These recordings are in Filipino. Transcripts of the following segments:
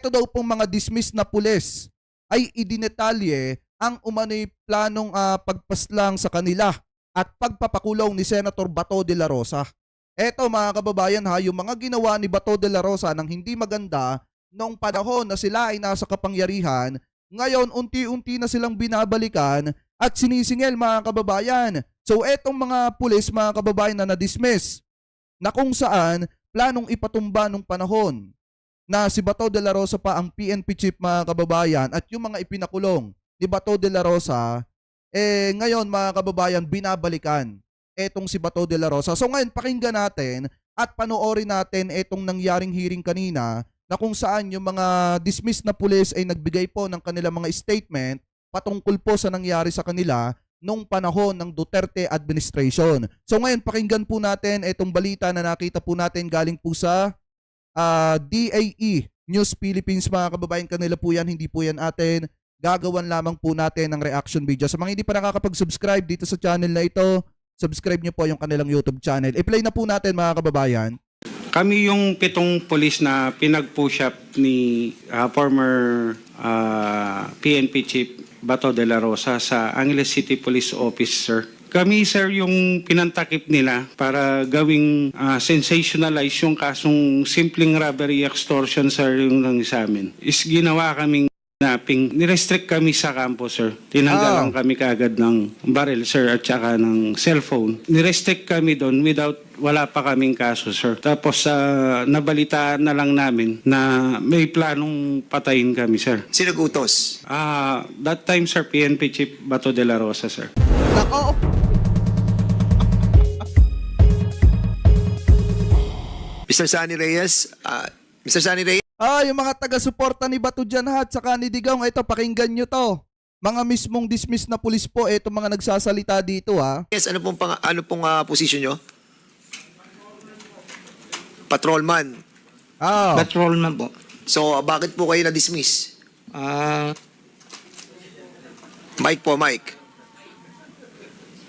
eto daw pong mga dismissed na pulis ay idinetalye ang umano'y planong pagpaslang sa kanila at pagpapakulong ni Senator Bato de la Rosa. Eto mga kababayan ha, yung mga ginawa ni Bato de la Rosa ng hindi maganda noong panahon na sila ay nasa kapangyarihan, ngayon unti-unti na silang binabalikan at sinisingil mga kababayan. So etong mga pulis mga kababayan na na-dismiss na kung saan planong ipatumba nung panahon na si Bato de la Rosa pa ang PNP chief mga kababayan at yung mga ipinakulong ni Bato de la Rosa, ngayon mga kababayan binabalikan etong si Bato de la Rosa. So ngayon pakinggan natin at panoorin natin etong nangyaring hearing kanina na kung saan yung mga dismissed na pulis ay nagbigay po ng kanilang mga statement patungkol po sa nangyari sa kanila nung panahon ng Duterte administration. So ngayon pakinggan po natin itong balita na nakita po natin galing po sa DAE News Philippines mga kababayan. Kanila po yan, hindi po yan atin. Gagawan lamang po natin ng reaction video. Sa mga hindi pa nakakapag-subscribe dito sa channel na ito, subscribe nyo po yung kanilang YouTube channel. I-play na po natin mga kababayan. Kami yung 7 pulis na pinag-push up ni former PNP Chief Bato de la Rosa sa Angeles City Police Office, sir. Kami, sir, yung pinantakip nila para gawing sensationalize yung kasong simpleng robbery extortion, sir, yung lang sa amin. Is ginawa kaming napping. Nirestrict kami sa campus, sir. Tinanggalan kami kaagad ng barrel, sir, at saka ng cellphone. Nirestrict kami doon wala pa kaming kaso, sir. Tapos nabalitaan na lang namin na may planong patayin kami, sir. Sino gutos? That time, sir, PNP Chief Bato de la Rosa, sir. Nako! Mr. Sunny Reyes? Mr. Sunny Reyes? Yung mga taga-suporta ni Bato dyan ha, at saka ni Digong, ito pakinggan nyo to. Mga mismong dismiss na pulis po, ito mga nagsasalita dito ha. Yes, ano pong position nyo? Patrolman. Patrolman po. So, bakit po kayo na-dismiss? Mike po, Mike.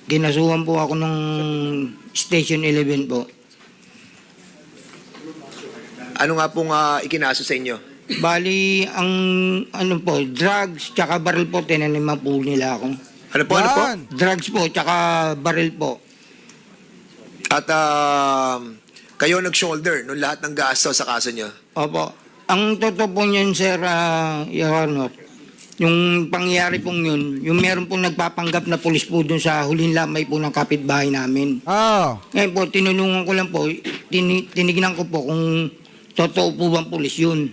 Ginasuhan po ako ng Station 11 po. Ano nga pong ikinaso sa inyo? Bali, ang drugs tsaka baril po, tinaniman po nila ako. Ano po? Yan. Drugs po tsaka baril po. At kayo nag-shoulder nung lahat ng gasto sa kaso nyo? Opo. Ang totoo po niyan, sir, Your Honor, yung pangyayari pong yun, yung meron pong nagpapanggap na pulis po dun sa huling lamay po ng kapitbahay namin. Ngayon po, tinulungan ko lang po, tinignan ko po kung totoo po bang pulis yun.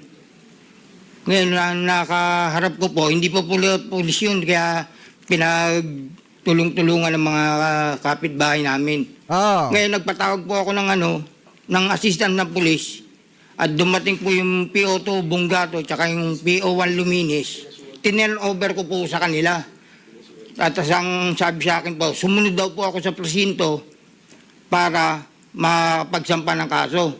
Ngayon, nakaharap ko po, hindi po pulis yun, kaya pinagtulong-tulungan ng mga kapitbahay namin. Ngayon, nagpatawag po ako ng assistant na pulis at dumating po yung PO2 Bungato tsaka yung PO1 Luminis. Tinel over ko po sa kanila. At ang sabi sa akin po, sumunod daw po ako sa presinto para mapagsampa ng kaso.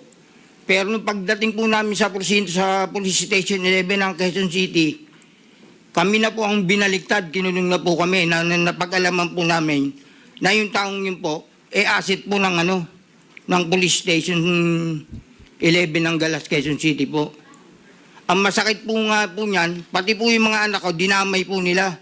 Pero nung pagdating po namin sa presinto sa Police Station 11 ng Quezon City, kami na po ang binaliktad, kinulong na po kami, na napag-alaman po namin na yung taong yun po, asset po ng Police Station 11 ng Galas, Quezon City po. Ang masakit po nga po niyan, pati po yung mga anak ko, dinamay po nila.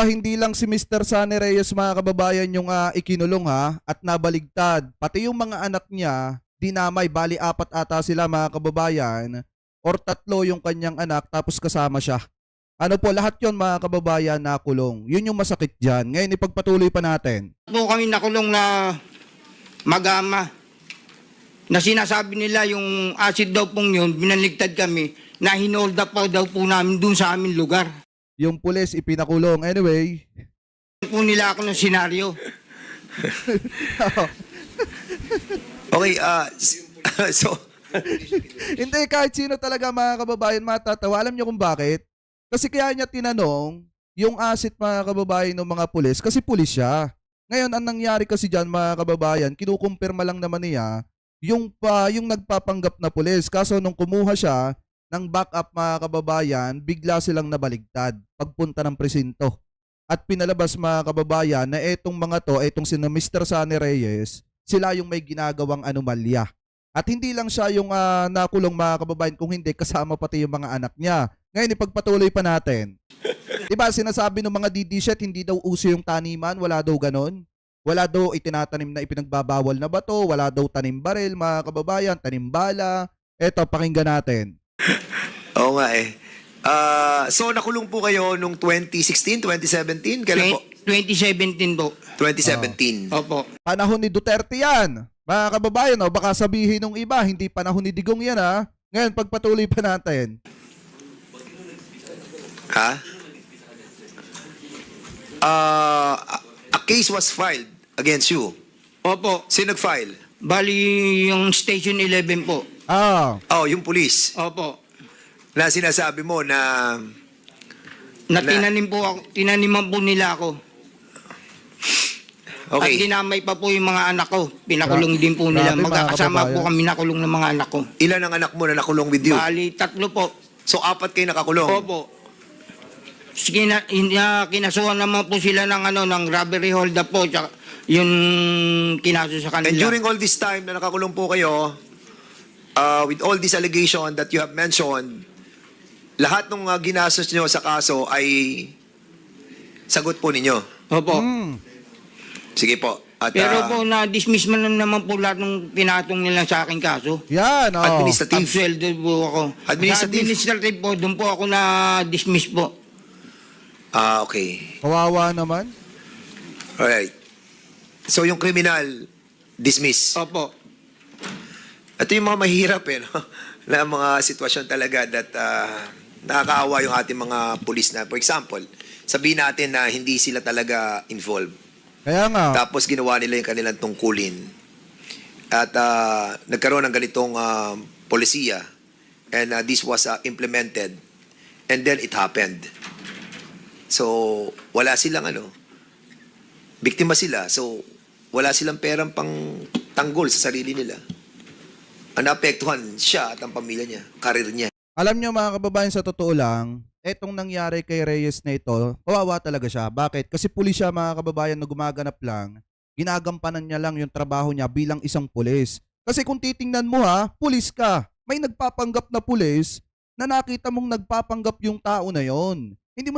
Hindi lang si Mr. Sunny Reyes mga kababayan yung ikinulong ha, at nabaligtad. Pati yung mga anak niya, dinamay, bali 4 ata sila mga kababayan, or 3 yung kanyang anak, tapos kasama siya. Lahat yon mga kababayan nakulong. Yun yung masakit dyan. Ngayon ipagpatuloy pa natin. Po kami nakulong na mag-ama. Na sinasabi nila yung acid daw pong yun, binaligtad kami, na hinold up daw po namin dun sa aming lugar. Yung pulis ipinakulong. Anyway. Po nila ako ng senaryo. Okay, so... Hindi, kahit sino talaga mga kababayan matatawa. Alam nyo kung bakit? Kasi kaya niya tinanong yung asset mga kababayan ng mga pulis kasi pulis siya. Ngayon, ang nangyari kasi dyan mga kababayan, kinukumpirma lang naman niya yung nagpapanggap na pulis. Kaso nung kumuha siya ng backup mga kababayan, bigla silang nabaligtad pagpunta ng presinto. At pinalabas mga kababayan na etong mga to, etong sina Mr. Sunny Reyes, sila yung may ginagawang anomalya. At hindi lang siya yung nakulong mga kababayan, kung hindi kasama pati yung mga anak niya. Ngayon ipagpatuloy pa natin. Diba sinasabi ng mga DDSet hindi daw uso yung taniman, wala daw ganon. Wala daw itinatanim na ipinagbabawal na bato, wala daw tanim baril mga kababayan, tanim bala. Eto, pakinggan natin. Oo nga eh. So nakulong po kayo nung 2016, 2017? Kailan po? 2017 po. 2017. Opo. Panahon ni Duterte yan. Mga kababayan, baka sabihin ng iba, hindi panahon ni Digong yan ha. Ngayon, pagpatuloy pa natin. Ha? A case was filed against you. Opo. Sino nag-file? Bali yung Station 11 po. Oh, yung police. Opo. Na sinasabi mo na Tinaniman po nila ako. At okay. dinamay pa po yung mga anak ko. Pinakulong din po nila. Grabe, mga Magkakasama kababayan. po kami nakulong ng mga anak ko. Ilan ang anak mo na nakulong with you? Bali, 3 po. So 4 kayo nakakulong? Opo. Kinasuhan naman po sila ng robbery hold up po. Tsaka yung kinaso sa kanila. And during all this time na nakakulong po kayo, with all this allegation that you have mentioned, lahat ng ginastos nyo sa kaso ay sagot po ninyo. Opo. Sige po. At, Pero po na-dismiss man naman po lahat ng pinatong nila sa aking kaso. Yan, administrative. Absueldo po ako. Administrative. Sa administrative po, doon po ako na-dismiss po. Okay. Kawawa naman. Alright. So yung criminal, dismiss. Opo. Ito yung mga mahirap no? Na mga sitwasyon talaga that nakakaawa yung ating mga pulis na. For example, sabihin natin na hindi sila talaga involved. Kaya nga. Tapos ginawa nila yung kanilang tungkulin. At nagkaroon ng ganitong polisiya. And this was implemented. And then it happened. So, wala silang biktima sila. So, wala silang perang pang tanggol sa sarili nila. Ang naapektuhan siya at ang pamilya niya, karir niya. Alam nyo mga kababayan, sa totoo lang, etong nangyari kay Reyes na ito, kawawa talaga siya. Bakit? Kasi pulis siya mga kababayan na gumaganap lang, ginagampanan niya lang yung trabaho niya bilang isang pulis. Kasi kung titingnan mo pulis ka, may nagpapanggap na pulis na nakita mong nagpapanggap yung tao na yon. Hindi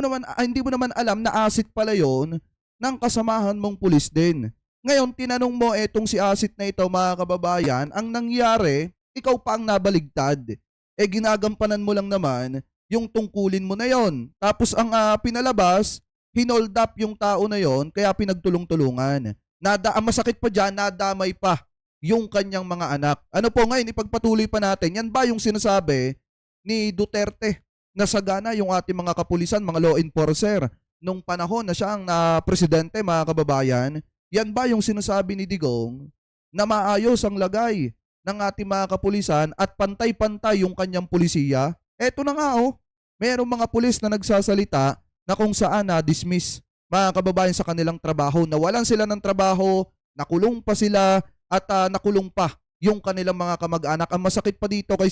mo naman alam na asset pala yon ng kasamahan mong pulis din. Ngayon, tinanong mo etong si asset na ito mga kababayan, ang nangyari, ikaw pa ang nabaligtad. Ginagampanan mo lang naman yung tungkulin mo na yon. Tapos ang pinalabas, hinold up yung tao na yon, kaya pinagtulong-tulungan. Ang masakit pa dyan, nadamay pa yung kanyang mga anak. Ano po ngayon, ipagpatuloy pa natin. Yan ba yung sinasabi ni Duterte na sagana yung ating mga kapulisan, mga law enforcer nung panahon na siya ang presidente mga kababayan? Yan ba yung sinasabi ni Digong na maayos ang lagay ng ating mga kapulisan at pantay-pantay yung kanyang pulisiya? Eto na nga merong mga pulis na nagsasalita na kung saan na-dismiss mga kababayan sa kanilang trabaho, nawalan sila ng trabaho, nakulong pa sila at nakulong pa yung kanilang mga kamag-anak. Ang masakit pa dito kay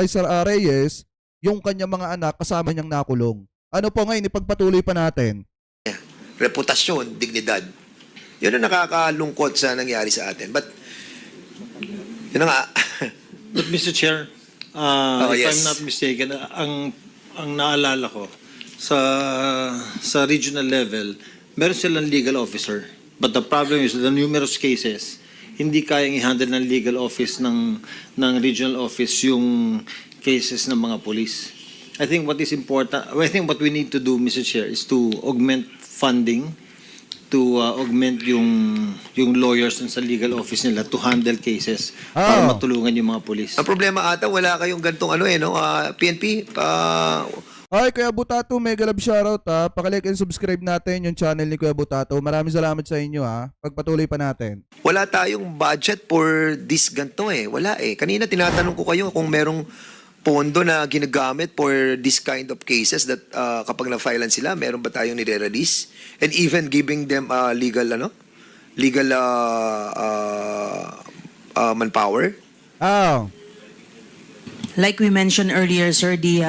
Sir Reyes, yung kanyang mga anak kasama niyang nakulong. Ano po ngayon, ipagpatuloy pa natin. Reputasyon, dignidad. Yun ang nakakalungkot sa nangyari sa atin. But, yun na nga. But Mr. Chair, if yes. I'm not mistaken, ang naalala ko sa regional level, meron silang legal officer. But the problem is the numerous cases, hindi kayang i-handle ng legal office ng regional office yung cases ng mga police. I think what we need to do, Mr. Chair, is to augment funding, to augment yung lawyers sa legal office nila to handle cases para matulungan yung mga police. Ang problema ata, wala kayong gantong PNP? Ay, Kuya Butato, mega love shoutout Pakilike and subscribe natin yung channel ni Kuya Butato. Maraming salamat sa inyo Pagpatuloy pa natin. Wala tayong budget for this ganto Wala Kanina tinatanong ko kayo kung merong pondo na ginagamit for this kind of cases that kapag na-filean sila, meron ba tayong nire-release? And even giving them legal manpower? Like we mentioned earlier, sir, the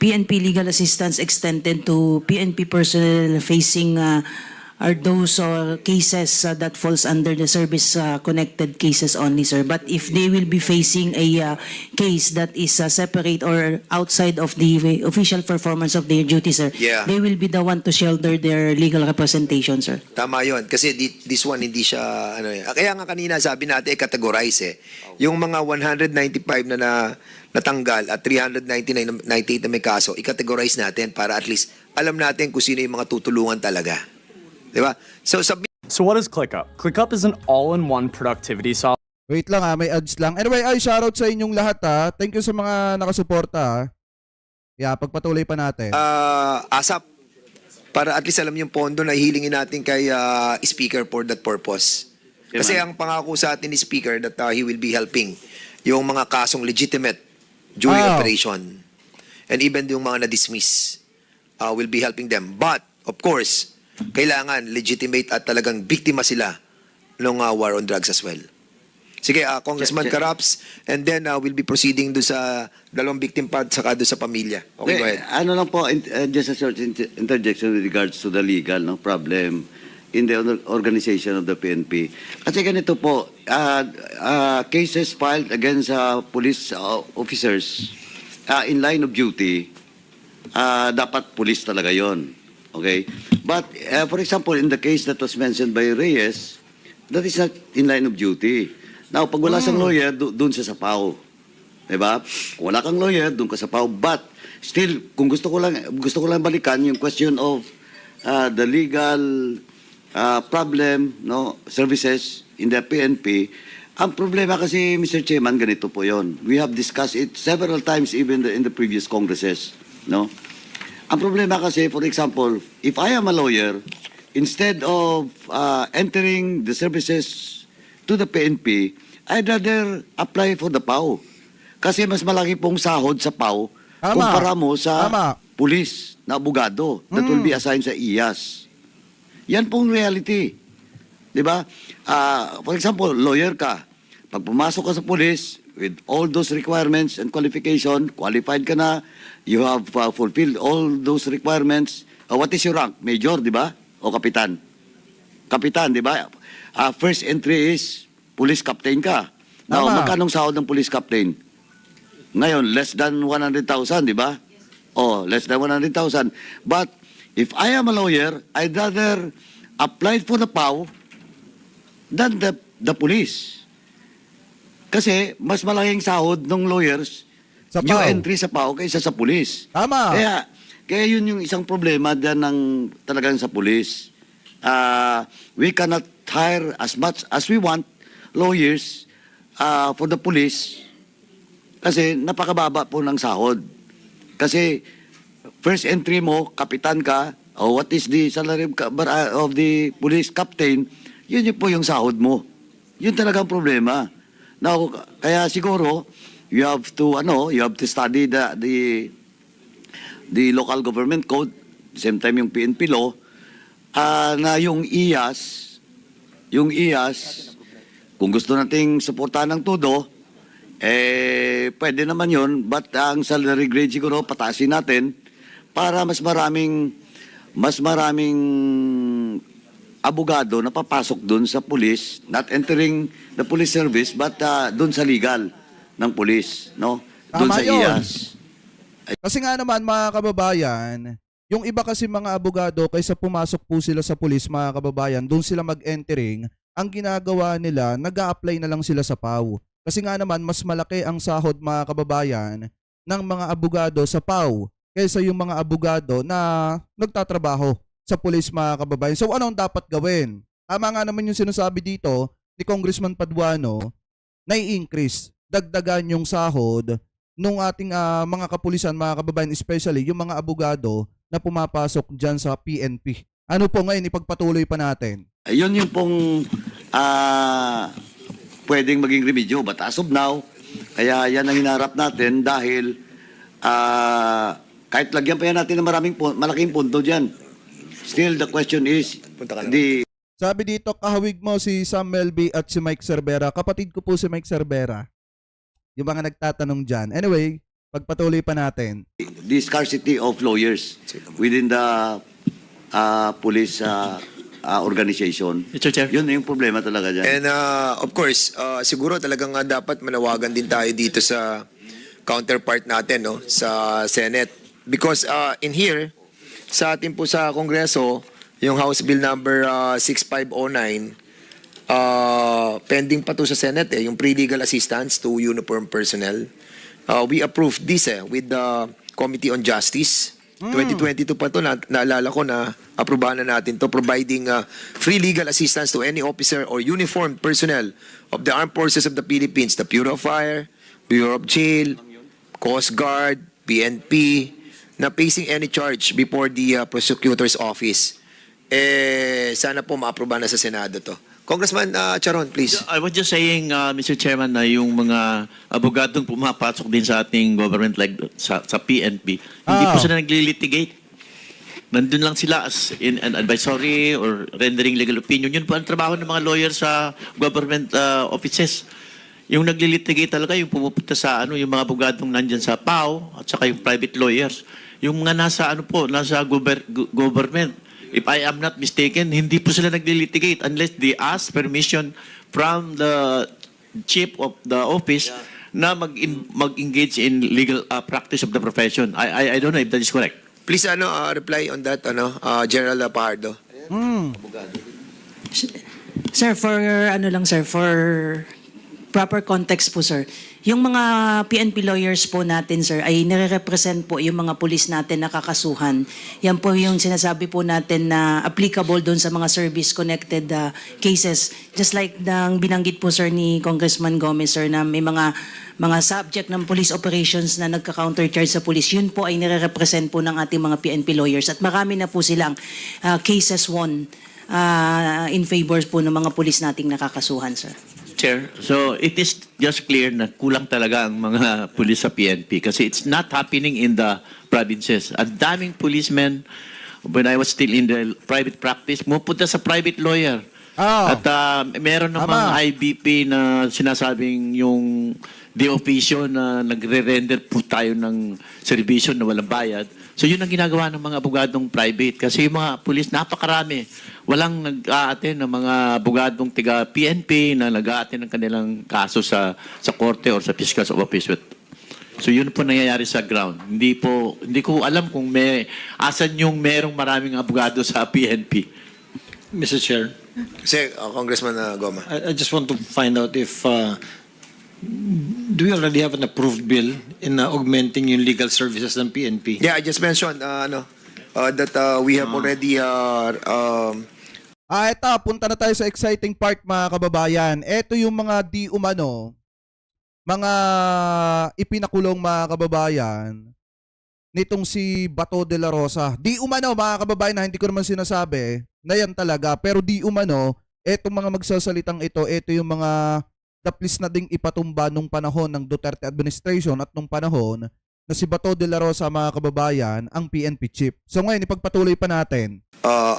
PNP legal assistance extended to PNP personnel facing are those cases that falls under the service-connected cases only, sir. But if they will be facing a case that is separate or outside of the official performance of their duty, sir, Yeah. they will be the one to shoulder their legal representation, sir. Tama yon. Kasi this one hindi siya, ano eh. Kaya nga kanina sabi natin, categorize eh. Yung mga 195 na natanggal at 399 na 98 na may kaso, i-categorize natin para at least alam natin kung sino yung mga tutulungan talaga. Di ba? So, So what is ClickUp? ClickUp is an all-in-one productivity software. Wait lang may ads lang. Anyway, shoutout sa inyong lahat Thank you sa mga nakasuporta Yeah, pagpatuloy pa natin. ASAP, para at least alam yung pondo na hihilingin natin kay Speaker for that purpose. Kasi ang pangako sa atin ni Speaker that he will be helping yung mga kasong legitimate during operation. And even yung mga na-dismiss will be helping them. But, of course, kailangan legitimate at talagang biktima sila ng war on drugs as well. Sige, Congressman Caraps, and then we'll be proceeding do sa dalawang victim pa saka do sa pamilya. Okay, go ahead. Ano lang po, just a short interjection with regards to the legal problem in the organization of the PNP. Kasi ganito po, cases filed against police officers in line of duty, dapat police talaga yon. Okay? But, for example, in the case that was mentioned by Reyes, that is not in line of duty. Now, pag wala sang lawyer, doon sa sapaw. Diba? Kung wala kang lawyer, doon ka sapaw. But, still, kung gusto ko lang balikan yung question of the legal problem, no, services in the PNP, ang problema kasi, Mr. Chairman, ganito po yon. We have discussed it several times even in the previous congresses. No? Ang problema kasi, for example, if I am a lawyer, instead of entering the services to the PNP, I'd rather apply for the PAW. Kasi mas malaki pong sahod sa PAW kumpara mo sa police na abogado that will be assigned sa IAS. Yan pong reality. Diba? For example, lawyer ka. Pag pumasok ka sa police, with all those requirements and qualification, qualified ka na, you have fulfilled all those requirements. What is your rank? Major, di ba? O kapitan? Kapitan, di ba? First entry is police captain ka. Now, magkano sahod ng police captain? Ngayon, less than 100,000, di ba? Oh, less than 100,000. But, if I am a lawyer, I'd rather apply for the PAW than the police. Kasi, mas malaking sahod ng lawyers Sa new PAW. entry sa PAW kaysa sa police. Tama. Kaya yun yung isang problema dyan ng talagang sa police. We cannot hire as much as we want lawyers for the police kasi napakababa po ng sahod. Kasi first entry mo, kapitan ka, what is the salary of the police captain, yun po yung sahod mo. Yun talagang problema. Now, kaya siguro, you have to study the local government code, same time yung PNP law, na yung IAS, kung gusto nating suportahan ng todo, pwede naman yun, but ang salary grade siguro patasin natin para mas maraming abogado na papasok dun sa police, not entering the police service, but dun sa legal ng police, no? Dun Tama sa yun. IAS. Kasi nga naman mga kababayan, yung iba kasi mga abogado kaysa pumasok po sila sa pulis mga kababayan, doon sila mag-entering, ang ginagawa nila, nag-a-apply na lang sila sa PAW. Kasi nga naman mas malaki ang sahod mga kababayan ng mga abogado sa PAW kaysa yung mga abogado na nagtatrabaho sa pulis mga kababayan. So anong dapat gawin? Tama nga naman yung sinasabi dito ni Congressman Paduano na i-increase, dagdagan yung sahod nung ating mga kapulisan, mga kababayan, especially yung mga abogado na pumapasok dyan sa PNP. Ano po ngayon, ipagpatuloy pa natin? Yun yung pong pwedeng maging remedyo. But as of now, kaya yan ang hinarap natin dahil kahit lagyan pa yan natin ng malaking punto dyan. Still, the question is, Sabi dito, kahawig mo si Sam Melby at si Mike Cervera. Kapatid ko po si Mike Cervera. Yung mga nagtatanong dyan. Anyway, pagpatuloy pa natin. the scarcity of lawyers within the police organization. Mr. Chair. Yun yung problema talaga dyan. And of course, siguro talagang dapat manawagan din tayo dito sa counterpart natin, no, sa Senate. Because in here, sa atin po sa Kongreso, yung House Bill number 6509, pending pa to sa Senate, yung pre-legal assistance to uniform personnel. We approved this with the Committee on Justice. 2022 pa to, naalala ko na aprobahan na natin to, providing free legal assistance to any officer or uniformed personnel of the Armed Forces of the Philippines, the Bureau of Fire, Bureau of Jail, Coast Guard, PNP, na facing any charge before the prosecutor's office. Sana po ma-aprobahan na sa Senado to. Congressman Charon, please. I was just saying, Mr. Chairman, na yung mga abogadong pumapasok din sa ating government like sa PNP, hindi po sila naglilitigate. Nandun lang sila as in an advisory or rendering legal opinion. Yun po ang trabaho ng mga lawyers sa government offices. Yung naglilitigate talaga, yung pumupunta sa yung mga abogadong nandyan sa PAO at saka yung private lawyers. Yung mga nasa nasa government. If I am not mistaken, hindi po sila naglilitigate unless they ask permission from the chief of the office na mag-engage in legal practice of the profession. I don't know if that is correct. Please reply on that, General Pajardo. Sir, for proper context po, sir. Yung mga PNP lawyers po natin, sir, ay nire-represent po yung mga pulis natin na kakasuhan. Yan po yung sinasabi po natin na applicable doon sa mga service-connected cases. Just like nang binanggit po, sir, ni Congressman Gomez, sir, na may mga subject ng police operations na nagka-countercharge sa police, yun po ay nire-represent po ng ating mga PNP lawyers. At marami na po silang cases won in favor po ng mga pulis nating nakakasuhan, sir. Chair, so it is just clear na kulang talaga ang mga pulis sa PNP kasi it's not happening in the provinces. Ang daming policemen, when I was still in the private practice, pumunta sa private lawyer. At meron namang IBP na sinasabing yung de officio na nagre-render po tayo ng serbisyo na walang bayad. So yun ang ginagawa ng mga abogadong private kasi yung mga pulis napakarami. Walang nag-a-attend ng mga abogadong tiga PNP na nag-a-attend ng kanilang kaso sa korte or sa fiscal's office. So yun po nangyayari sa ground. Hindi ko alam kung asan yung merong maraming abogado sa PNP. Mr. Chair, Kasi, Congressman Goma. I just want to find out if do we already have an approved bill in augmenting yung legal services ng PNP? Yeah, I just mentioned that we have already Ito, punta na tayo sa exciting part, mga kababayan. Ito yung mga di umano, mga ipinakulong, mga kababayan, nitong si Bato de la Rosa. Di umano, mga kababayan, na hindi ko naman sinasabi na yan talaga. Pero di umano, etong mga magsasalitang ito yung mga daplis na ding ipatumba nung panahon ng Duterte administration at nung panahon na si Bato de la Rosa, mga kababayan, ang PNP chief. So ngayon, ipagpatuloy pa natin.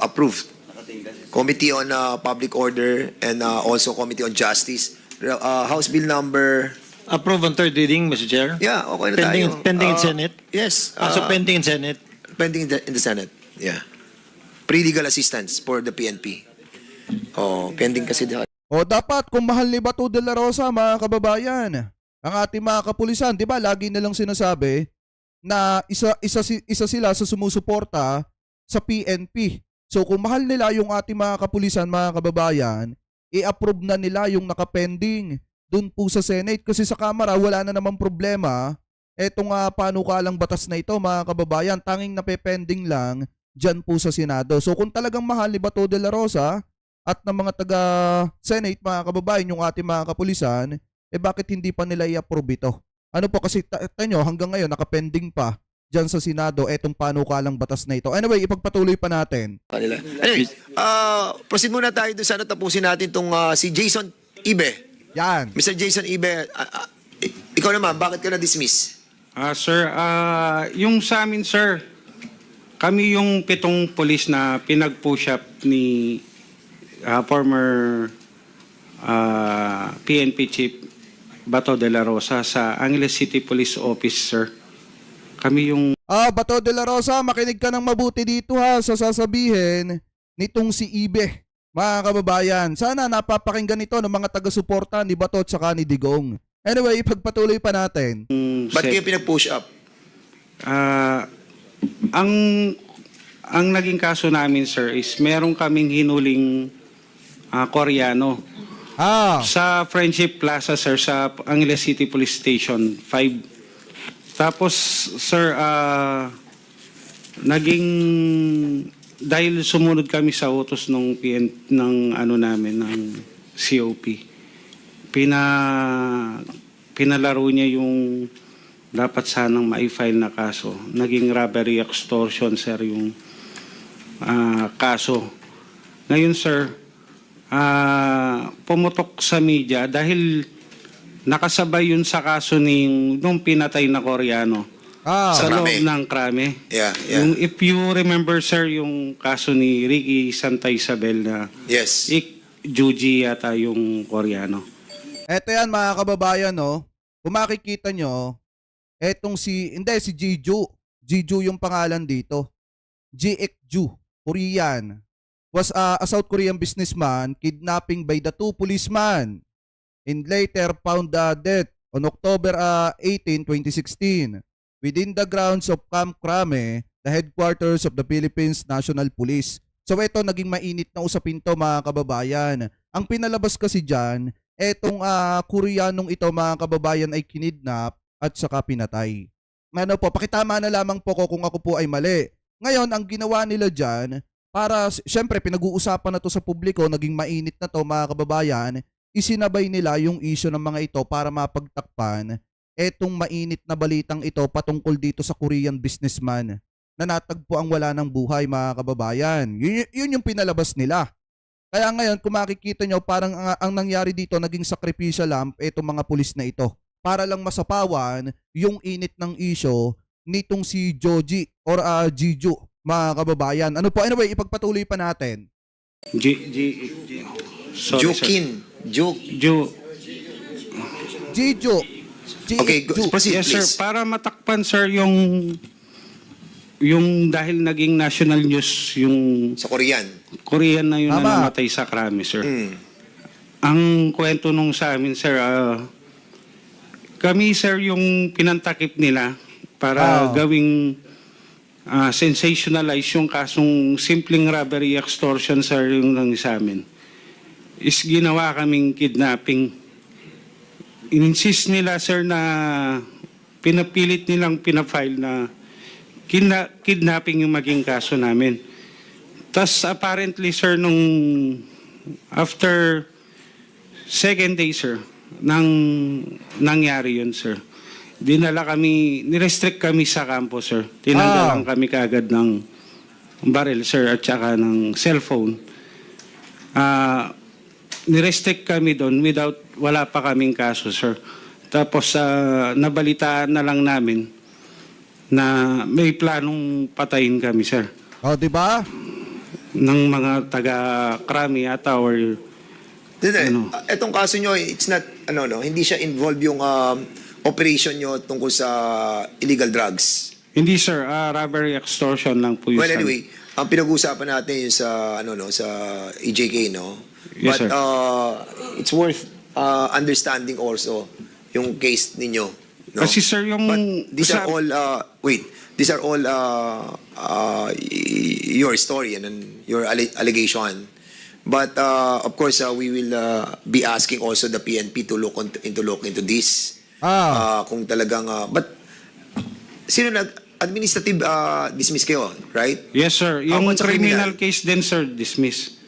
Approved. Committee on Public Order and also Committee on Justice. House Bill number... Approve on third reading, Mr. Chair? Yeah, okay na tayo. Pending in Senate? Yes. So pending in Senate? Pending in the Senate. Yeah. Pre-legal assistance for the PNP. Pending kasi. Dapat kung mahal ni Bato de la Rosa, mga kababayan, ang ating mga kapulisan, di ba, lagi nilang sinasabi na isa sila sa sumusuporta sa PNP. So kung mahal nila yung ating mga kapulisan, mga kababayan, i-approve na nila yung nakapending dun po sa Senate kasi sa Kamara wala na namang problema. Etong panukalang batas na ito, mga kababayan, tanging napepending lang dyan po sa Senado. So kung talagang mahal ni Bato de la Rosa at ng mga taga-Senate, mga kababayan, yung ating mga kapulisan, bakit hindi pa nila i-approve ito? Ano po kasi tanyo, hanggang ngayon nakapending pa dyan sa Senado etong panukalang batas na ito. Anyway, ipagpatuloy pa natin. Anyway, proceed muna tayo doon. Sana tapusin natin itong si Jason Ibe. Yan. Mr. Jason Ibe, ikaw naman, bakit ka na-dismiss? Sir, yung sa amin, sir, kami yung 7 pulis na pinag-push up ni former PNP Chief Bato de la Rosa sa Angeles City Police Office, sir. Kami yung... Bato de la Rosa, makinig ka ng mabuti dito ha sa sasabihin nitong si Ibe. Mga kababayan, sana napapakinggan ito ng mga taga-suporta ni Bato at saka ni Digong. Anyway, ipagpatuloy pa natin. Ba't kayo pinag-push up? Ah, ang naging kaso namin, sir, is meron kaming hinuling Koreano sa Friendship Plaza, sir, sa Angeles City Police Station 5. Tapos, sir, naging dahil sumunod kami sa utos ng namin ng COP. Pinalaro niya yung dapat sanang ma-file na kaso. Naging robbery extortion, sir, yung kaso. Ngayon, sir, pumutok sa media dahil nakasabay yun sa kaso nung pinatay na Koreano sa loob Krame. ng krame. Yeah. Yung, if you remember, sir, yung kaso ni Ricky Santa Isabel na Yes. Juji yata yung Koreano. Eto yan mga kababayan, no? Kung makikita nyo, etong si Jiju. Jiju yung pangalan dito. Ji-ek-ju, Korean. Was a South Korean businessman kidnapping by the two policemen and later found dead on October 18, 2016 within the grounds of Camp Crame, the headquarters of the Philippines National Police. So ito, naging mainit na usapin to mga kababayan. Ang pinalabas kasi dyan, etong Koreanong ito mga kababayan ay kinidnap at saka pinatay. Ano po, pakitama na lamang po ko kung ako po ay mali. Ngayon, ang ginawa nila dyan, para, syempre, pinag-uusapan na to sa publiko, naging mainit na to mga kababayan, isinabay nila yung issue ng mga ito para mapagtakpan etong mainit na balitang ito patungkol dito sa Korean businessman na natagpo ang wala ng buhay mga kababayan. Yun yung pinalabas nila. Kaya ngayon, kung makikita nyo, parang ang nangyari dito, naging sacrificial lamb etong mga pulis na ito para lang masapawan yung init ng issue nitong si Joji or Jiju, mga kababayan. Ano po? Anyway, ipagpatuloy pa natin. Sorry, Jukin. Jiju. Okay, proceed, yes, sir. please. Para matakpan, sir, yung dahil naging national news yung Sa Korean. Korean na yun Tama. na namatay sa krami, sir. Mm. Ang kwento nung sa amin, sir, kami, sir, yung pinantakip nila para gawing sensationalize yung kasong simpleng robbery extortion, sir, yung lang sa amin. Is ginawa kaming kidnapping. Insist nila, sir, na pinapilit nilang pinafile na kidnapping yung maging kaso namin. Tas apparently, sir, nung after second day, sir, nang nangyari yun, sir, nirestrict kami sa kampo, sir. Tinanggalan kami kaagad ng baril, sir, at saka ng cellphone. Nirestrict kami doon wala pa kaming kaso, sir. Tapos nabalitaan na lang namin na may planong patayin kami, sir. O, di ba? Ng mga taga-Krami ata or Etong kaso nyo, it's not, hindi siya involved yung operation nyo tungkol sa illegal drugs. Hindi, sir. Robbery extortion lang po yun. Well, anyway, ang pinag-uusapan natin yung sa, sa EJK, no? Yes, But sir. it's worth understanding also yung case ninyo. No? Kasi, sir, yung... But these are all, these are all your story and your allegation. But of course, we will be asking also the PNP to look into this. Kung talagang, but sino administrative dismiss kayo, right? Yes, sir. Yung about sa criminal case din, sir, dismiss.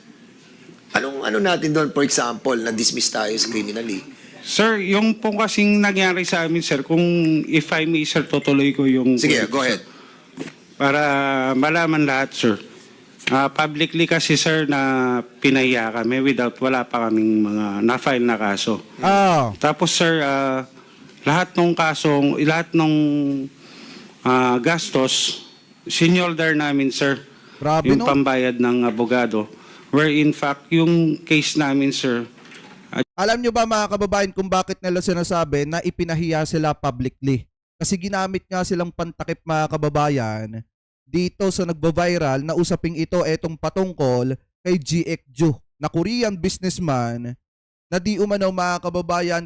Anong natin doon, for example, na dismiss tayo sa criminally? Sir, yung po kasing nangyari sa amin, sir, kung if I may, sir, tutuloy ko yung... Sige, go ahead. Para malaman lahat, sir. Publicly kasi, sir, na pinaya kami wala pa kaming mga na-file na kaso. Tapos, sir, lahat ng kasong, lahat ng gastos, sinyoldar namin, sir. Grabe, yung no? pambayad ng abogado. Where in fact, yung case namin, sir, Alam nyo ba mga kababayan kung bakit nila sinasabi na ipinahiya sila publicly? Kasi ginamit nga silang pantakip mga kababayan dito sa nagba-viral na usaping ito etong patungkol kay GX Ju na Korean businessman na di umano mga kababayan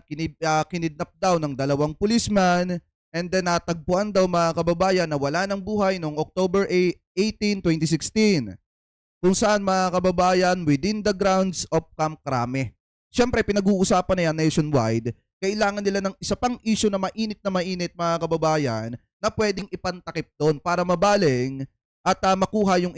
kinidnap daw ng 2 policeman and then natagpuan daw mga kababayan na wala ng buhay noong October 18, 2016 kung saan mga kababayan within the grounds of Camp Crame. Siyempre pinag-uusapan na yan nationwide. Kailangan nila ng isa pang issue na mainit mga kababayan na pwedeng ipantakip doon para mabaling at makuha yung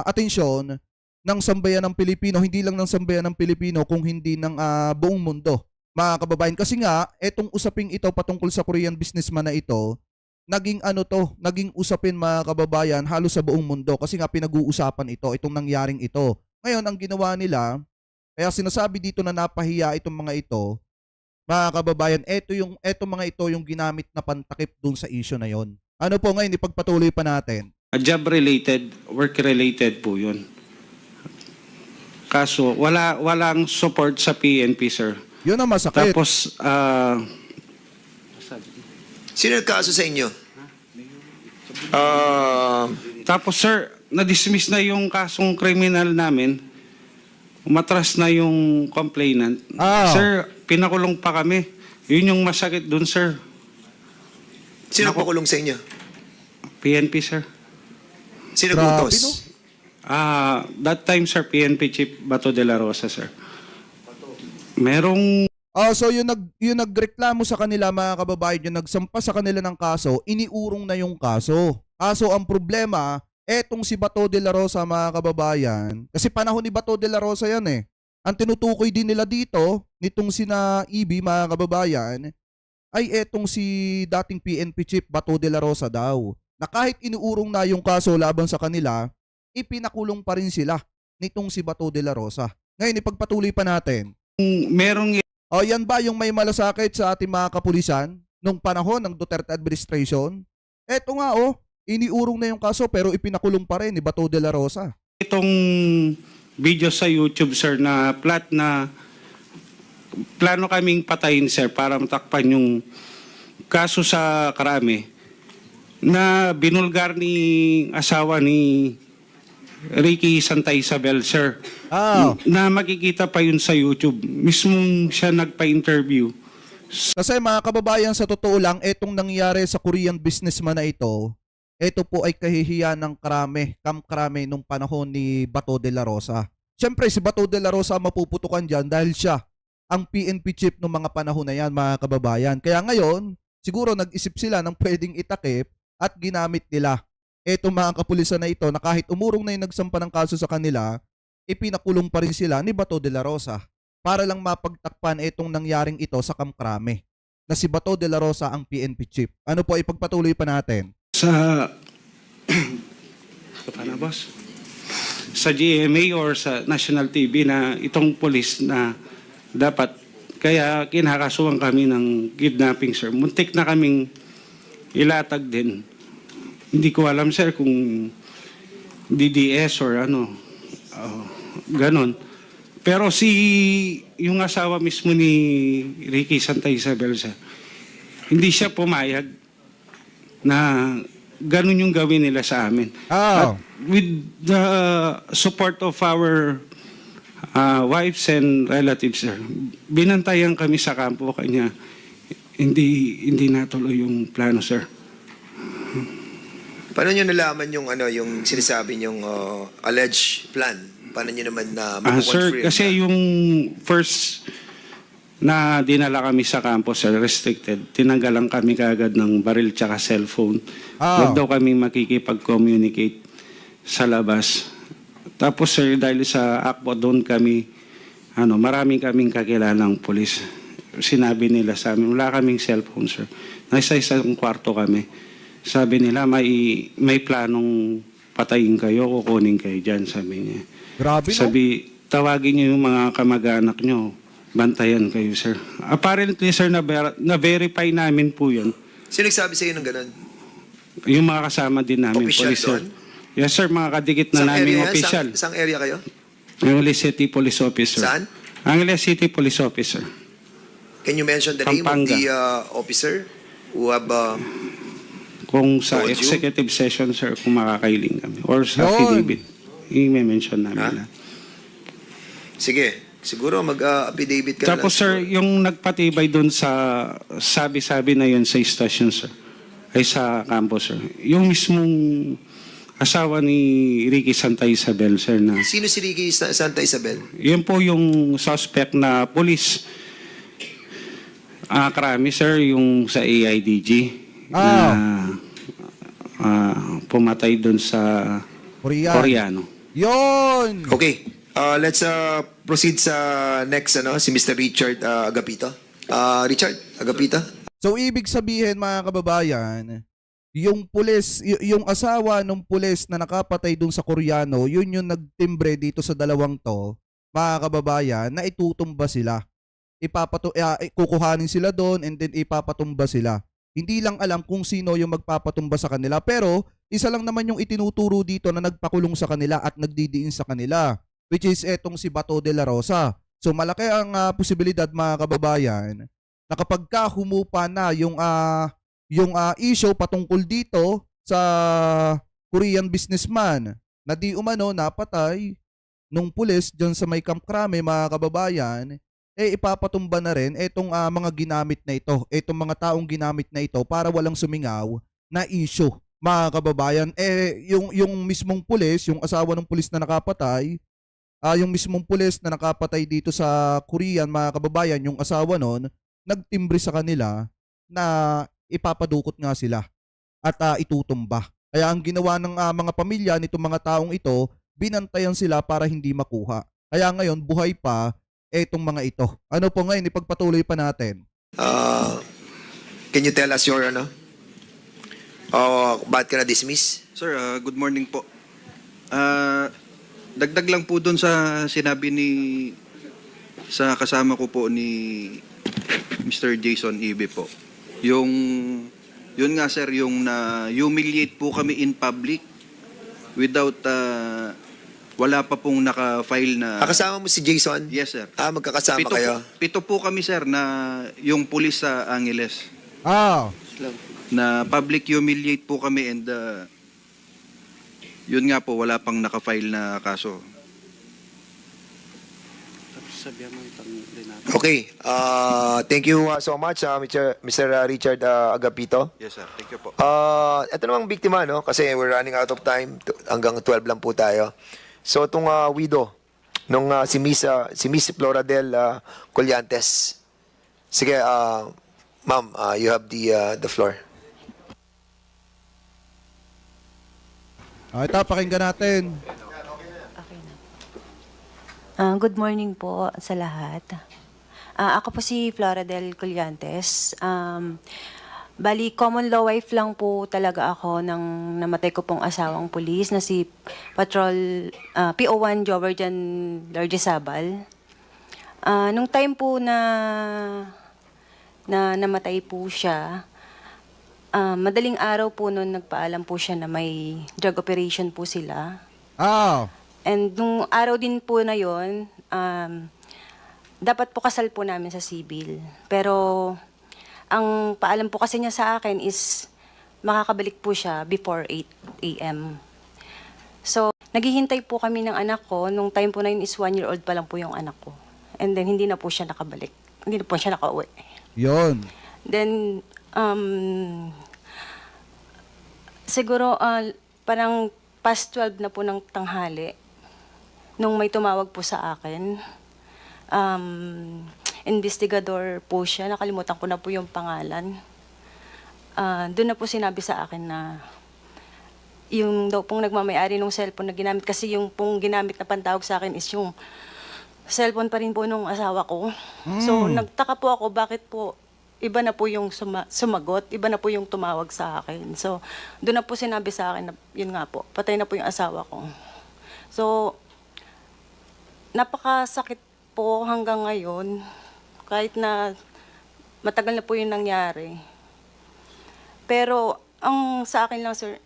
atensyon ng sambayan ng Pilipino, hindi lang ng sambayan ng Pilipino kung hindi ng buong mundo. Mga kababayan, kasi nga etong usaping ito patungkol sa Korean businessman na ito, naging usapin mga kababayan halos sa buong mundo kasi nga pinag-uusapan itong nangyaring ito. Ngayon ang ginawa nila, kaya sinasabi dito na napahiya itong mga ito, mga kababayan, etong mga ito yung ginamit na pantakip dun sa issue na yon. Ano po ngayon, ipagpatuloy pa natin. Job-related, work-related po yun. Kaso, walang support sa PNP, sir. Yun ang masakit. Tapos, Sino nagkaso sa inyo? tapos sir, na-dismiss na yung kasong kriminal namin. Umatras na yung complainant. Sir, pinakulong pa kami. Yun yung masakit dun, sir. Sino pakulong sa inyo? PNP, sir. Sino Grabe, gutos? no? That time, sir, PNP Chief Bato de la Rosa, sir. Merong So yung nagreklamo sa kanila mga kababayan, yung nagsampa sa kanila ng kaso, iniurong na yung kaso. Kaso ang problema, etong si Bato de la Rosa mga kababayan, kasi panahon ni Bato de la Rosa yan eh. Ang tinutukoy din nila dito, nitong sina EB mga kababayan, ay etong si dating PNP Chief Bato de la Rosa daw. Na kahit inuurong na yung kaso laban sa kanila, ipinakulong pa rin sila nitong si Bato de la Rosa. Ngayon ipagpatuloy pa natin. merong Yan ba yung may malasakit sa ating mga kapulisan nung panahon ng Duterte administration? Eto nga iniurong na yung kaso pero ipinakulong pa rin ni Bato de la Rosa. itong video sa YouTube, sir, na plano kaming patayin, sir, para matakpan yung kaso sa Crame na binulgar ni asawa ni Ricky Santa Isabel, sir. Na makikita pa yun sa YouTube. Mismong siya nagpa-interview. Kasi mga kababayan, sa totoo lang, etong nangyari sa Korean businessman na ito po ay kahihiyan ng Camp Crame nung panahon ni Bato de la Rosa. Siyempre, si Bato de la Rosa mapuputukan dyan dahil siya ang PNP chief nung mga panahon na yan, mga kababayan. Kaya ngayon, siguro nag-isip sila ng pwedeng itakip at ginamit nila etong mga kapulisan na ito na kahit umurong na yung nagsampa ng kaso sa kanila, ipinakulong pa rin sila ni Bato de la Rosa para lang mapagtakpan etong nangyaring ito sa Camp Crame na si Bato de la Rosa ang PNP chief. Ano po, ipagpatuloy pa natin. Paano, boss? Sa GMA or sa National TV na itong police na dapat, kaya kinakasuhan kami ng kidnapping, sir. Muntik na kaming ilatag din. Hindi ko alam, sir, kung DDS or ganon. Pero yung asawa mismo ni Ricky Santa Isabel, sir, hindi siya pumayag na ganun yung gawin nila sa amin. At with the support of our wives and relatives, sir, binantayan kami sa kampo, kanya hindi natuloy yung plano, sir. Paano nyo nalaman yung sinasabi nyong alleged plan? Paano nyo naman na Sir, kasi yung first na dinala kami sa campus, sir, restricted, tinanggalan kami kaagad ng baril tsaka cellphone. Huwag daw kami makikipag-communicate sa labas. Tapos, sir, dahil sa ACPO, doon kami, maraming kaming kakilalang polis. Sinabi nila sa amin, wala kaming cellphone, sir. Nasa isang kwarto kami. Sabi nila, may planong patayin kayo, kukunin kayo dyan, sabi niya. Grabe, no? Sabi, tawagin niyo yung mga kamag-anak niyo, bantayan kayo, sir. Apparently, sir, na-verify namin po yun. Sino nagsabi sa iyo ng ganun? Yung mga kasama din namin, Official police, sir. doon? Yes, sir, mga kadikit na Saan namin area yan? official. Saan area kayo? Angeles City Police Officer. Saan? Angeles City Police Officer. Can you mention the name of Pampanga. the officer who have Kung sa Told you. executive session, sir, kung makakailing kami. Or sa Yun. affidavit. I-mention namin Ha? na. Sige, siguro mag-affidavit ka Tapos, na sir, lang. yung nagpatibay doon sa sabi-sabi na yun sa station, sir, ay sa campus, sir. Yung mismong asawa ni Ricky Santa Isabel, sir, na Sino si Ricky Santa Isabel? yun po yung suspect na police. Krami, sir, yung sa AIDG na pumatay doon sa Korean. Koreano. Yun! Okay, let's proceed sa next, si Mr. Richard Agapito. Richard Agapito. So, ibig sabihin, mga kababayan, yung pulis, yung asawa ng pulis na nakapatay dun sa Koreano, yun yung nagtimbre dito sa dalawang to, mga kababayan, na itutumba sila. Kukuhanin sila doon and then ipapatumba sila. Hindi lang alam kung sino yung magpapatumba sa kanila, pero isa lang naman yung itinuturo dito na nagpakulong sa kanila at nagdidiin sa kanila, which is etong si Bato de la Rosa. So malaki ang posibilidad, mga kababayan, na kapag ka humupa na yung issue patungkol dito sa Korean businessman na di umano napatay nung pulis dyan sa may Camp Crame, mga kababayan, ipapatumba na rin itong mga ginamit na ito, itong mga taong ginamit na ito para walang sumingaw na issue, mga kababayan. Yung mismong pulis, yung asawa ng pulis na nakapatay, yung mismong pulis na nakapatay dito sa Korean, mga kababayan, yung asawa nun, nagtimbre sa kanila na ipapadukot nga sila at itutumba. Kaya ang ginawa ng mga pamilya nitong mga taong ito, binantayan sila para hindi makuha. Kaya ngayon, buhay pa etong mga ito. Ano po ngayon, ipagpatuloy pa natin. Can you tell us your, bakit ka na-dismiss? Sir, good morning po. Dagdag lang po doon sa sinabi sa kasama ko po ni Mr. Jason Ibe po. Yun nga sir, yung na-humiliate po kami in public without, wala pa pong naka-file na... Kasama mo si Jason? Yes sir. Magkakasama kayo? Pito po kami sir na yung pulis sa Angeles. Na public humiliate po kami and yun nga po, wala pang naka-file na kaso. Okay. Thank you so much, Mr. Richard Agapito. Yes sir, thank you po. Ito namang biktima, kasi we're running out of time. Hanggang 12 lang po tayo. So, itong widow, nung si Miss Floradel Collantes. Sige, ma'am, you have the floor. Ito, pakinggan natin. Good morning po sa lahat. Ako po si Floradel Collantes. Bali, common law wife lang po talaga ako nang namatay ko pong asawang pulis na si Patrol PO1 Joverjan Largesabal. Nung time po na namatay po siya, madaling araw po noon nagpaalam po siya na may drug operation po sila. And nung araw din po na yon, dapat po kasal po namin sa civil. Pero ang paalam po kasi niya sa akin is makakabalik po siya before 8 a.m. So, naghihintay po kami ng anak ko. Nung time po na yun is 1-year-old pa lang po yung anak ko. And then, hindi na po siya nakabalik. Hindi na po siya nakauwi. Yun. Then, siguro, parang past 12 na po ng tanghali, nung may tumawag po sa akin, investigador po siya, nakalimutan ko na po yung pangalan. Doon na po sinabi sa akin na yung daw pong nagmamayari ng cellphone na ginamit, kasi yung pong ginamit na pantawag sa akin is yung cellphone pa rin po nung asawa ko. So, nagtaka po ako, bakit po iba na po yung sumagot, iba na po yung tumawag sa akin. So, doon na po sinabi sa akin na, yun nga po, patay na po yung asawa ko. So, napakasakit po hanggang ngayon, kahit na matagal na po yung nangyari. Pero, ang sa akin lang, sir,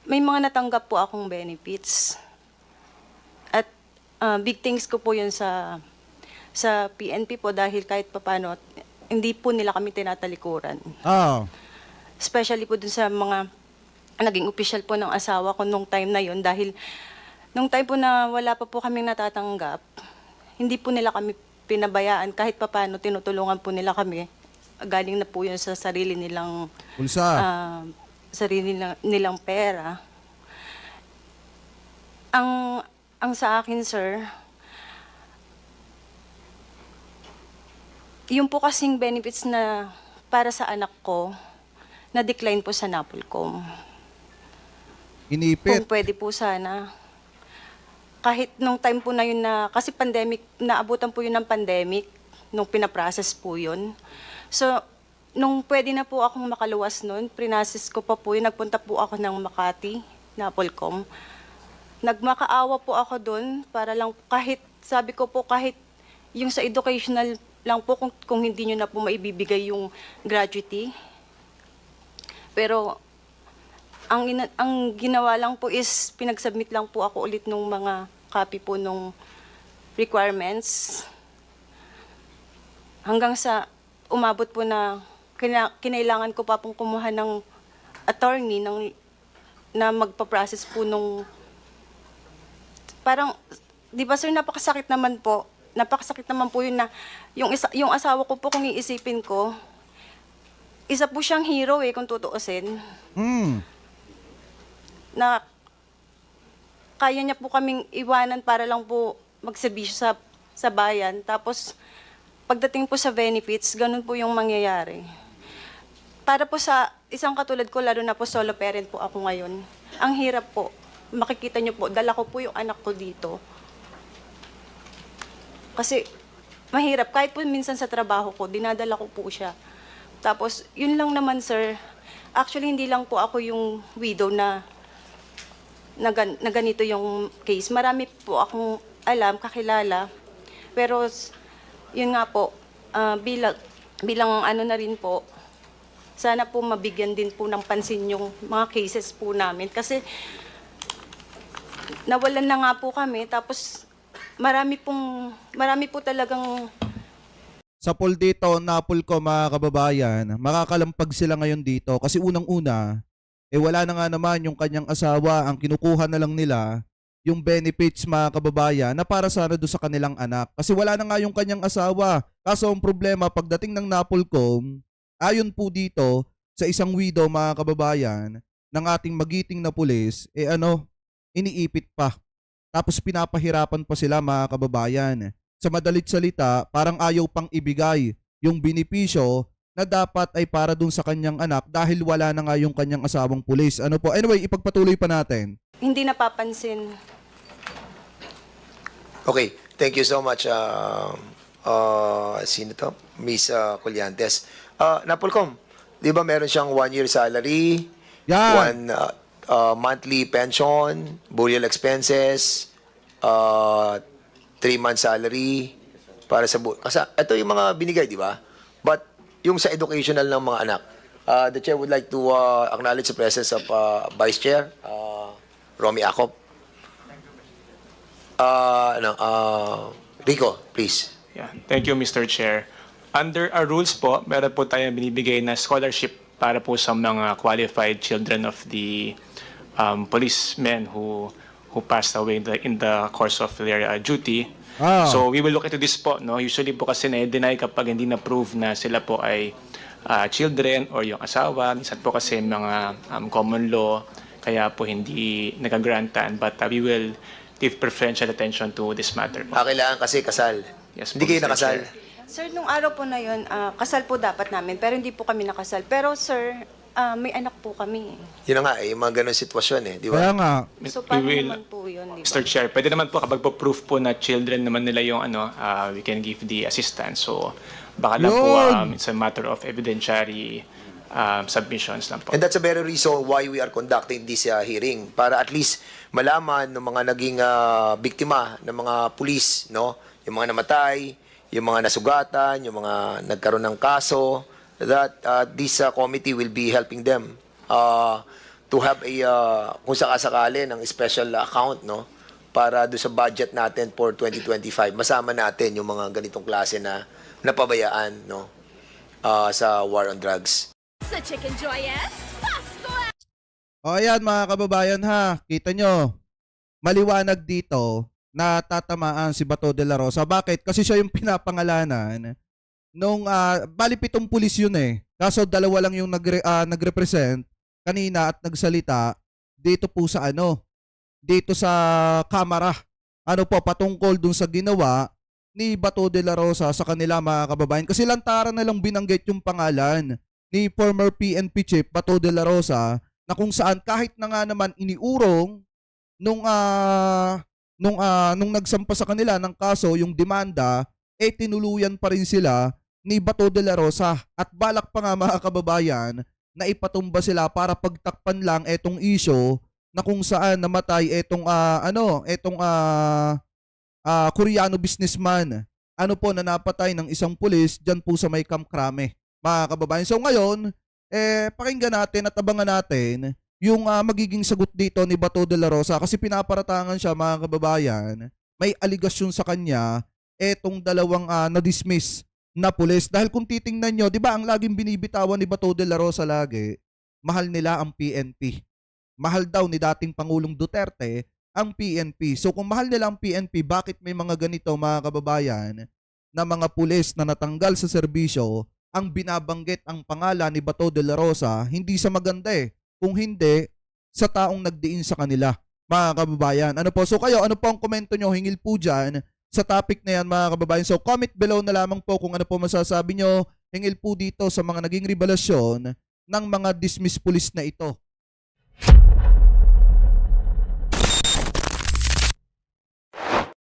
may mga natanggap po akong benefits. At big things ko po yun sa PNP po, dahil kahit papano, hindi po nila kami tinatalikuran. Especially po dun sa mga naging official po ng asawa ko nung time na yon, dahil nung time po na wala pa po kaming natatanggap, hindi po nila kami pinabayaan, kahit papaano tinutulungan po nila kami. Galing na po yun sa sarili nilang Pulsa. nilang pera. Ang sa akin, sir, yung po kasing benefits na para sa anak ko, na-decline po sa NAPOLCOM. Inipit. Kung pwede po sana. Kahit nung time po na yun na, kasi pandemic, naabutan po yun ng pandemic, nung pinaprocess po yun. So, nung pwede na po akong makaluwas nun, prinasis ko pa po yun, nagpunta po ako ng Makati, NAPOLCOM. Nagmakaawa po ako dun para lang, kahit, sabi ko po, kahit yung sa educational lang po, kung hindi nyo na po maibibigay yung gratuity. Pero, ang ginawa lang po is pinagsubmit lang po ako ulit nung mga copy po nung requirements. Hanggang sa umabot po na kinailangan ko pa pong kumuha ng attorney na magpa-process po nung parang, di ba sir, napakasakit naman po yun na yung asawa ko po, kung iisipin ko, isa po siyang hero kung tutuusin. Na kaya niya po kaming iwanan para lang po magsabisyo sa bayan. Tapos, pagdating po sa benefits, ganun po yung mangyayari. Para po sa isang katulad ko, lalo na po solo parent po ako ngayon, ang hirap po. Makikita niyo po, dala ko po yung anak ko dito. Kasi, mahirap. Kahit po minsan sa trabaho ko, dinadala ko po siya. Tapos, yun lang naman, sir. Actually, hindi lang po ako yung widow na ganito yung case. Marami po akong alam, kakilala. Pero, yun nga po, bilang ano na rin po, sana po mabigyan din po ng pansin yung mga cases po namin. Kasi, nawalan na nga po kami, tapos marami po talagang... Sa poll dito, NAPOLCOM, mga kababayan, makakalampag sila ngayon dito kasi unang-una, wala na nga naman yung kanyang asawa, ang kinukuha na lang nila yung benefits, mga kababayan, na para sana doon sa kanilang anak. Kasi wala na nga yung kanyang asawa. Kaso ang problema, pagdating ng NAPOLCOM, ayon po dito sa isang widow, mga kababayan, ng ating magiting na pulis, iniipit pa. Tapos pinapahirapan pa sila, mga kababayan. Sa madalit salita, parang ayaw pang ibigay yung benepisyo na dapat ay para dun sa kanyang anak dahil wala na nga yung kanyang asawang pulis. Ano po? Anyway, ipagpatuloy pa natin. Hindi napapansin. Okay, thank you so much, sino to? Miss Colliantes. NAPOLCOM, di ba meron siyang 1-year salary, Yan. 1 monthly pension, burial expenses, 3-month salary para sa kasi ito yung mga binigay, di ba? But yung sa educational ng mga anak, the chair would like to acknowledge the presence of Vice Chair Romy Acop. Rico, please. Yeah, thank you, Mr. Chair. Under our rules po, meron po tayong binibigay na scholarship para po sa mga qualified children of the policemen who passed away in the course of their duty. So we will look into this po. No? Usually po kasi na-deny kapag hindi na-prove na sila po ay children or yung asawa. Minsan po kasi mga common law, kaya po hindi nagagrantan. But we will give preferential attention to this matter po. Kailangan kasi kasal. Yes, Hindi po, kayo Mr. nakasal. Chair. Sir, nung araw po na yun, kasal po dapat namin, pero hindi po kami nakasal. Pero sir, may anak po kami. Yun na nga, yung mga ganun sitwasyon di ba? Kaya nga. So, paano We will- naman po yun, di ba? Mr. Chair, pwede naman po kapag po proof po na children naman nila yung we can give the assistance. So, baka lang po Yun! it's a matter of evidentiary submissions lang po. And that's a very reason why we are conducting this hearing, para at least malaman ng mga naging biktima ng mga pulis, no? Yung mga namatay, yung mga nasugatan, yung mga nagkaroon ng kaso, that this committee will be helping them to have a kung sakasakali ng special account, no, para do sa budget natin for 2025. Masama natin yung mga ganitong klase na napabayaan, no, sa war on drugs. Sa Chicken Joyous, O ayan mga kababayan ha, kita nyo, maliwanag dito na tatamaan si Bato de la Rosa. Bakit? Kasi siya yung pinapangalanan nung bali 7 pulis yun eh. Kaso 2 lang yung nagrepresent kanina at nagsalita dito po sa dito sa kamera. Patungkol dun sa ginawa ni Bato de la Rosa sa kanila mga kababayan. Kasi lantaran na lang binanggit yung pangalan ni former PNP Chief Bato de la Rosa na kung saan kahit na nga naman iniurong nung nagsampa sa kanila ng kaso yung demanda, tinuluyan pa rin sila ni Bato de la Rosa at balak pa nga mga kababayan na ipatumba sila para pagtakpan lang etong issue na kung saan namatay etong Koreano businessman na napatay ng isang pulis dyan po sa may Camp Crame mga kababayan. So ngayon pakinggan natin at abangan natin yung magiging sagot dito ni Bato de la Rosa kasi pinaparatangan siya mga kababayan. May aligasyon sa kanya etong 2 na-dismiss na pulis. Dahil kung titingnan nyo, di ba ang laging binibitawan ni Bato de la Rosa lagi, mahal nila ang PNP. Mahal daw ni dating Pangulong Duterte ang PNP. So kung mahal nila ang PNP, bakit may mga ganito mga kababayan na mga pulis na natanggal sa serbisyo ang binabanggit ang pangalan ni Bato de la Rosa, hindi sa maganda kung hindi sa taong nagdiin sa kanila, mga kababayan. So kayo, ano po ang komento nyo? Hingil po dyan sa topic na yan, mga kababayan. So comment below na lamang po kung ano po masasabi nyo. Hingil po dito sa mga naging revelasyon ng mga dismissed police na ito.